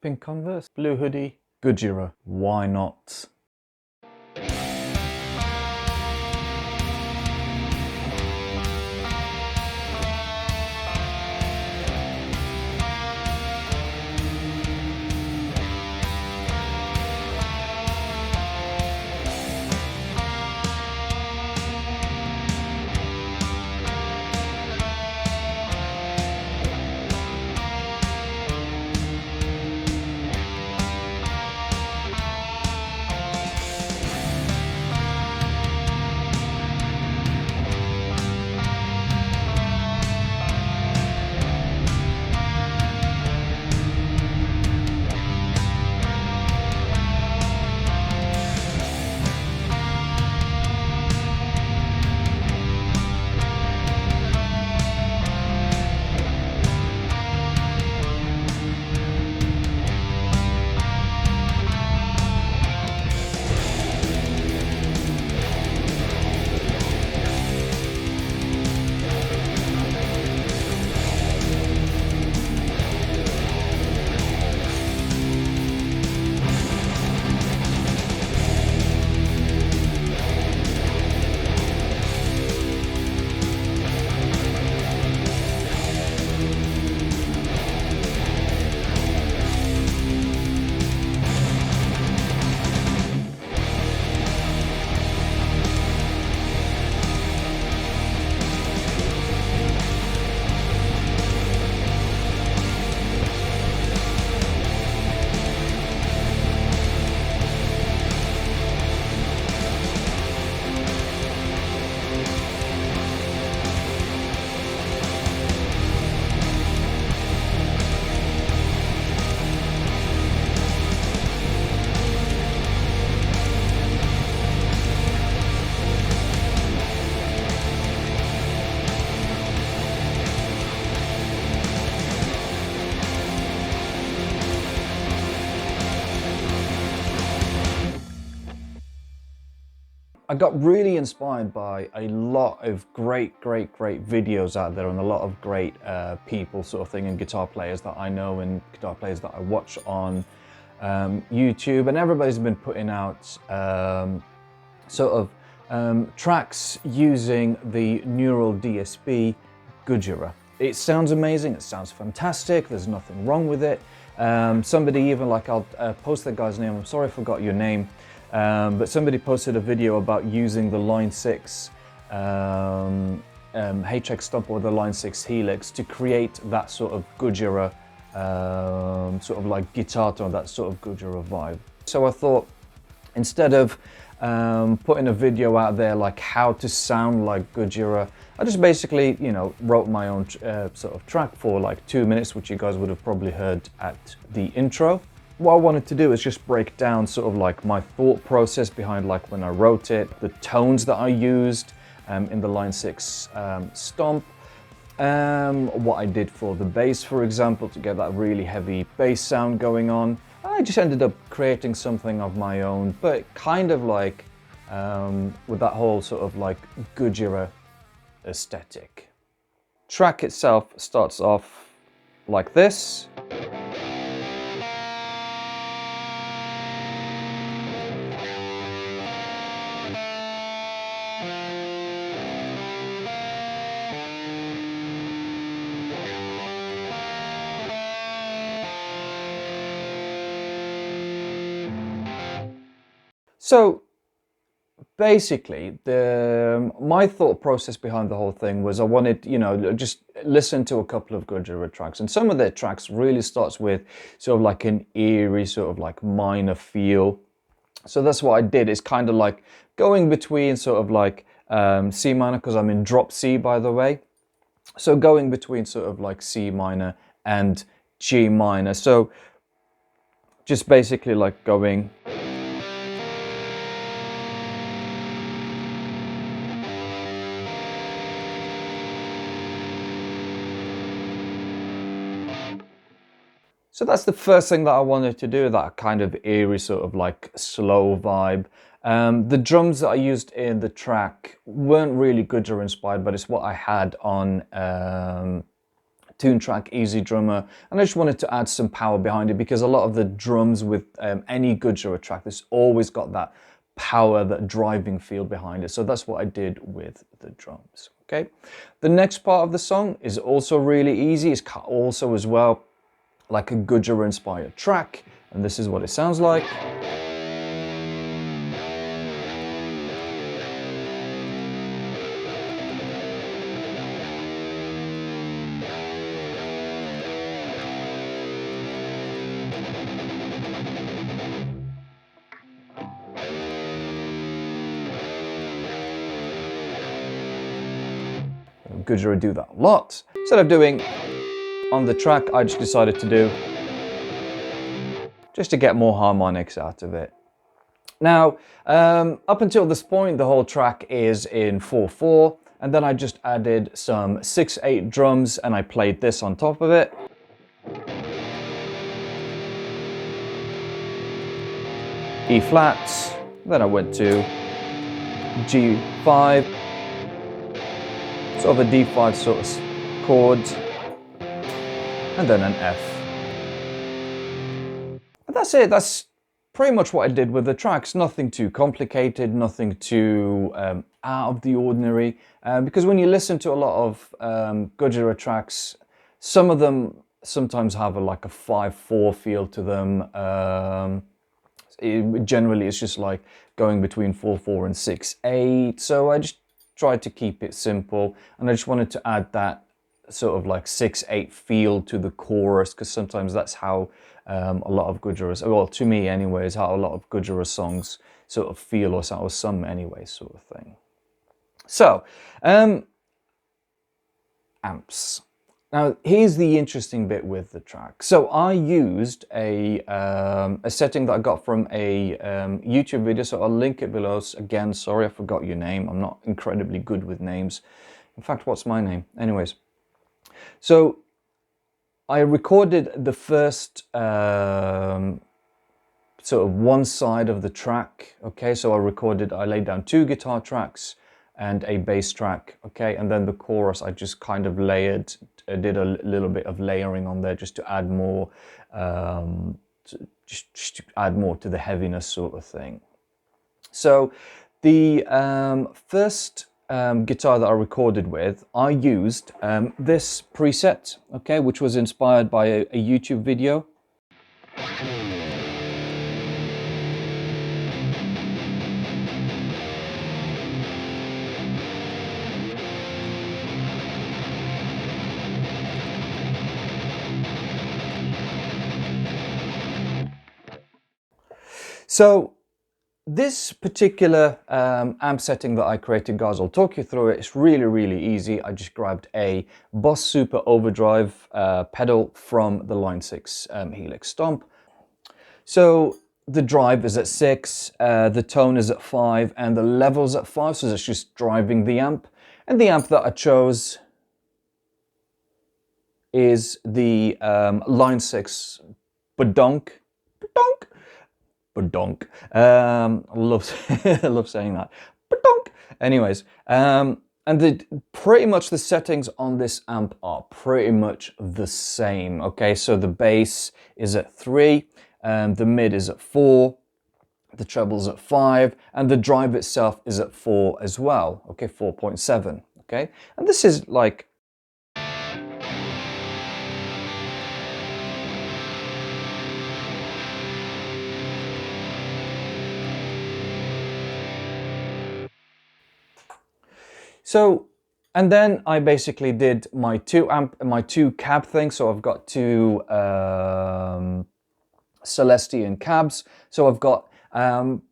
Pink Converse, blue hoodie, Gojira. Why not? I got really inspired by a lot of great videos out there, and a lot of great people sort of thing, and guitar players that I know and guitar players that I watch on YouTube, and everybody's been putting out tracks using the Neural DSP Gojira. It sounds amazing, it sounds fantastic, there's nothing wrong with it. Somebody even, like, I'll post that guy's name, I'm sorry I forgot your name. But somebody posted a video about using the Line 6 Hx Stomp or the Line 6 Helix to create that sort of Gojira, sort of like guitar tone, that sort of Gojira vibe. So I thought, instead of putting a video out there like how to sound like Gojira, I just basically, you know, wrote my own sort of track for like 2 minutes, which you guys would have probably heard at the intro. What I wanted to do is just break down sort of like my thought process behind, like, when I wrote it, the tones that I used in the Line 6 Stomp, what I did for the bass, for example, to get that really heavy bass sound going on. I just ended up creating something of my own, but kind of like with that whole sort of like Gojira aesthetic. Track itself starts off like this. So basically, my thought process behind the whole thing was I wanted, you know, just listen to a couple of Gojira tracks, and some of their tracks really starts with sort of like an eerie, sort of like minor feel. So that's what I did, is kind of like going between sort of like C minor, because I'm in drop C, by the way. So going between sort of like C minor and G minor. So just basically like going. So that's the first thing that I wanted to do, that kind of eerie sort of like slow vibe. The drums that I used in the track weren't really Gojira inspired, but it's what I had on Tune track, easy drummer, and I just wanted to add some power behind it because a lot of the drums with any Gojira track, there's always got that power, that driving feel behind it. So that's what I did with the drums. Okay, the next part of the song is also really easy. It's also as well like a Gojira inspired track, and this is what it sounds like. Gojira do that a lot. Instead of doing on the track, I just decided to do just to get more harmonics out of it. Now, up until this point, the whole track is in 4/4, and then I just added some 6/8 drums and I played this on top of it. E flats, then I went to G5, sort of a D5 sort of chord, and then an F. And that's it. That's pretty much what I did with the tracks. Nothing too complicated, nothing too out of the ordinary. Because when you listen to a lot of Gojira tracks, some of them sometimes have like a 5/4 feel to them. Generally, it's just like going between 4/4 and 6/8. So I just tried to keep it simple, and I just wanted to add that sort of like 6/8 feel to the chorus, because sometimes that's how a lot of Gojira, well, to me anyways, how a lot of Gojira songs sort of feel, or some anyway, sort of thing. So, amps. Now, here's the interesting bit with the track. So I used a setting that I got from a YouTube video, so I'll link it below. Again, sorry, I forgot your name. I'm not incredibly good with names. In fact, what's my name? Anyways, so I recorded the first sort of one side of the track, okay? So I laid down 2 guitar tracks and a bass track, okay? And then the chorus, I just kind of did a little bit of layering on there just to add more, just to add more to the heaviness sort of thing. So the first guitar that I recorded with, I used this preset, okay, which was inspired by a YouTube video. So this particular amp setting that I created, guys, I'll talk you through it. It's really, really easy. I just grabbed a Boss Super Overdrive pedal from the Line 6 Helix Stomp. So the drive is at 6, the tone is at 5, and the level's at 5, so that's just driving the amp. And the amp that I chose is the Line 6 Badonk. Badonk. I love saying that. Badonk. Anyways, and pretty much the settings on this amp are pretty much the same. Okay, so the bass is at 3, the mid is at 4, the treble's at 5, and the drive itself is at 4 as well. Okay, 4.7. Okay, and this is like so, and then I basically did my two cab things. So I've got 2 Celestian cabs. So I've got,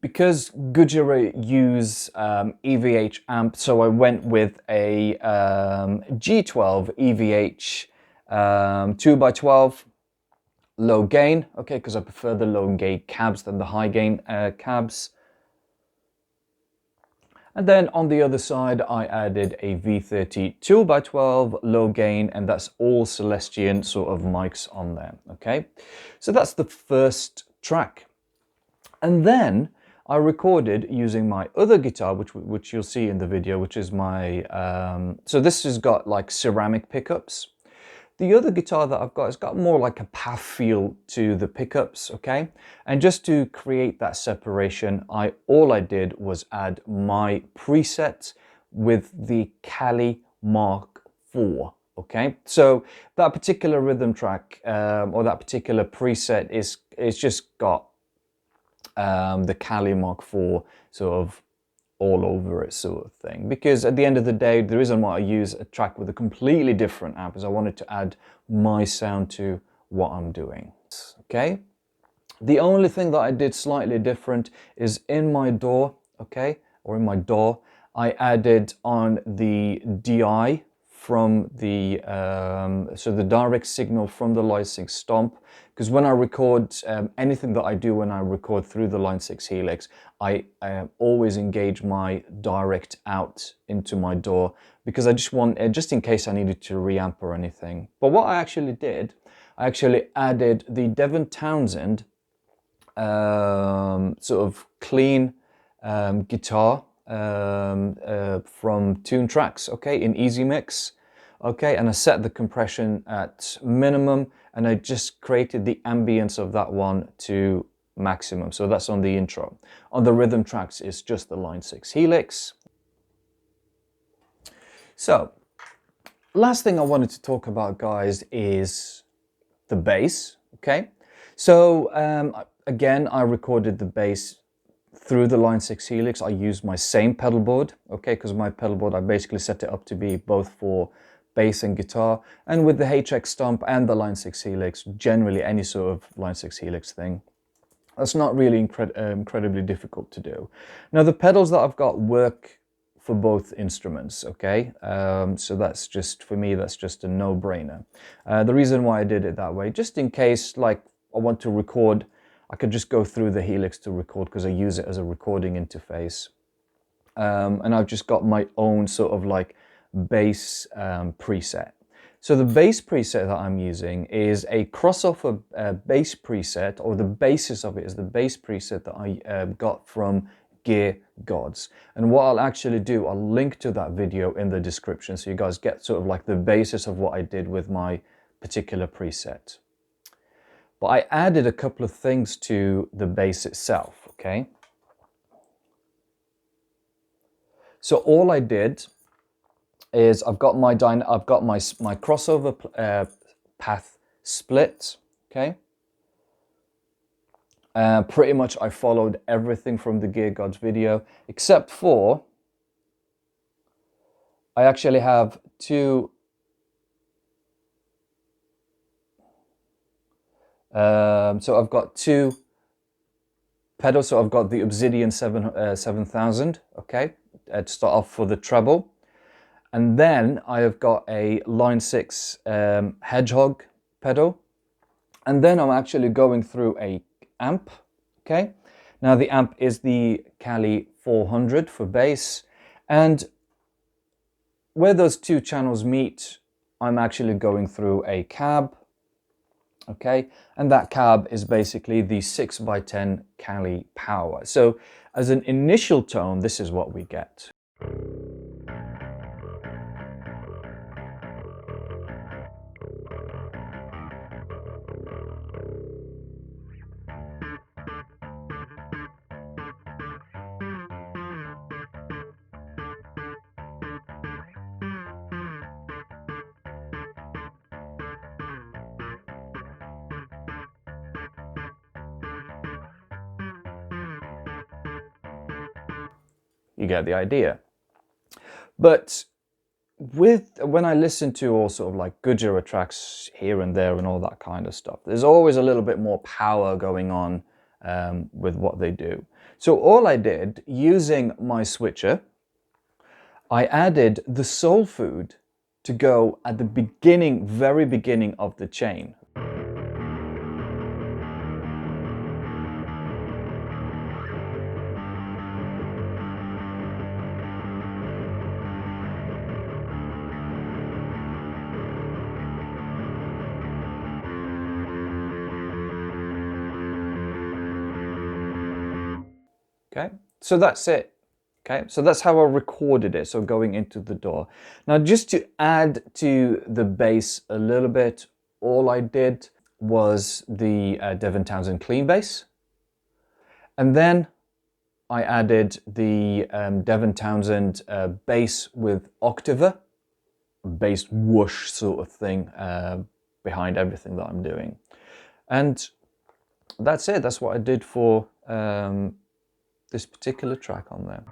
because Gojira use EVH amp, so I went with a G12 EVH 2x12 low gain, okay, because I prefer the low gain cabs than the high gain cabs. And then on the other side, I added a V30 2x12 low gain, and that's all Celestian sort of mics on there, okay? So that's the first track. And then I recorded using my other guitar, which you'll see in the video, which is my, so this has got like ceramic pickups. The other guitar that I've got, it's got more like a path feel to the pickups, okay? And just to create that separation, all I did was add my preset with the Cali Mark IV, okay? So that particular rhythm track, or that particular preset is just got the Cali Mark IV sort of all over it, sort of thing. Because at the end of the day, the reason why I use a track with a completely different amp is I wanted to add my sound to what I'm doing, okay? The only thing that I did slightly different is in my DAW, okay, or in my DAW, I added on the DI from the, so the direct signal from the Line 6 Stomp, because when I record, anything that I do when I record through the Line 6 Helix, I always engage my direct out into my DAW, because I just want, just in case I needed to reamp or anything. But what I actually did, I actually added the Devon Townsend sort of clean guitar from Tune Tracks, okay, in Easy Mix, okay, and I set the compression at minimum, and I just created the ambience of that one to maximum. So that's on the intro. On the rhythm tracks, it's just the Line 6 Helix. So, last thing I wanted to talk about, guys, is the bass, okay? So, again, I recorded the bass through the Line 6 Helix. I used my same pedal board, okay, because my pedal board, I basically set it up to be both for bass and guitar. And with the HX Stomp and the Line 6 Helix, generally any sort of Line 6 Helix thing, that's not really incredibly difficult to do. Now, the pedals that I've got work for both instruments, okay? So that's just, for me, that's just a no-brainer. The reason why I did it that way, just in case, like, I want to record, I could just go through the Helix to record because I use it as a recording interface. And I've just got my own sort of like bass preset. So the bass preset that I'm using is a crossover bass preset, or the basis of it is the bass preset that I got from GearGods. And what I'll actually do, I'll link to that video in the description so you guys get sort of like the basis of what I did with my particular preset. But I added a couple of things to the bass itself, okay? So all I did is I've got my crossover path split, okay? Pretty much I followed everything from the GearGods video, except for I actually have two so I've got two pedals. So I've got the Obsidian 7000, okay, to start off for the treble. And then I have got a Line 6 Hedgehog pedal. And then I'm actually going through a amp, okay? Now the amp is the Cali 400 for bass. And where those two channels meet, I'm actually going through a cab, okay? And that cab is basically the 6x10 Cali power. So as an initial tone, this is what we get. You get the idea. But when I listen to all sort of like Gojira tracks here and there and all that kind of stuff, there's always a little bit more power going on with what they do. So all I did, using my switcher, I added the soul food to go at the beginning, very beginning of the chain. Okay, so that's it. Okay, so that's how I recorded it, so going into the door. Now, just to add to the bass a little bit, all I did was the Devin Townsend clean bass. And then I added the Devin Townsend bass with octaver, bass whoosh sort of thing behind everything that I'm doing. And that's it, that's what I did for this particular track on there.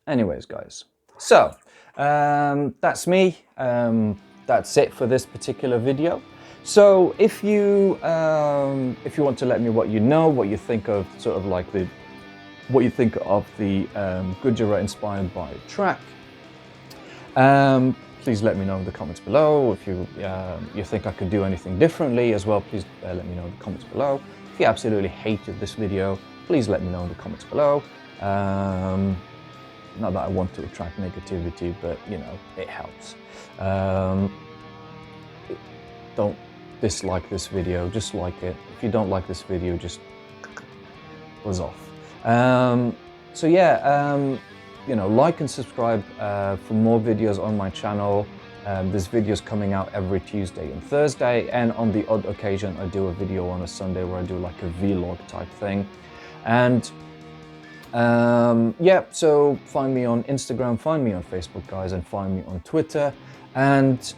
Anyways, guys, so that's me. That's it for this particular video. So if you want to let me what you think of sort of like what you think of the Gojira inspired by track, please let me know in the comments below. If you think I could do anything differently as well, please let me know in the comments below. If you absolutely hated this video, please let me know in the comments below. Not that I want to attract negativity, but you know, it helps. Don't dislike this video, just like it. If you don't like this video, just buzz off. So yeah, you know, like and subscribe for more videos on my channel. There's videos coming out every Tuesday and Thursday, and on the odd occasion I do a video on a Sunday where I do like a vlog type thing. And yeah, so find me on Instagram, find me on Facebook, guys, and find me on Twitter. And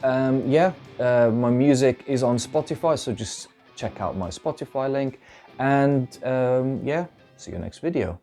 yeah, my music is on Spotify, so just check out my Spotify link. And yeah, see you next video.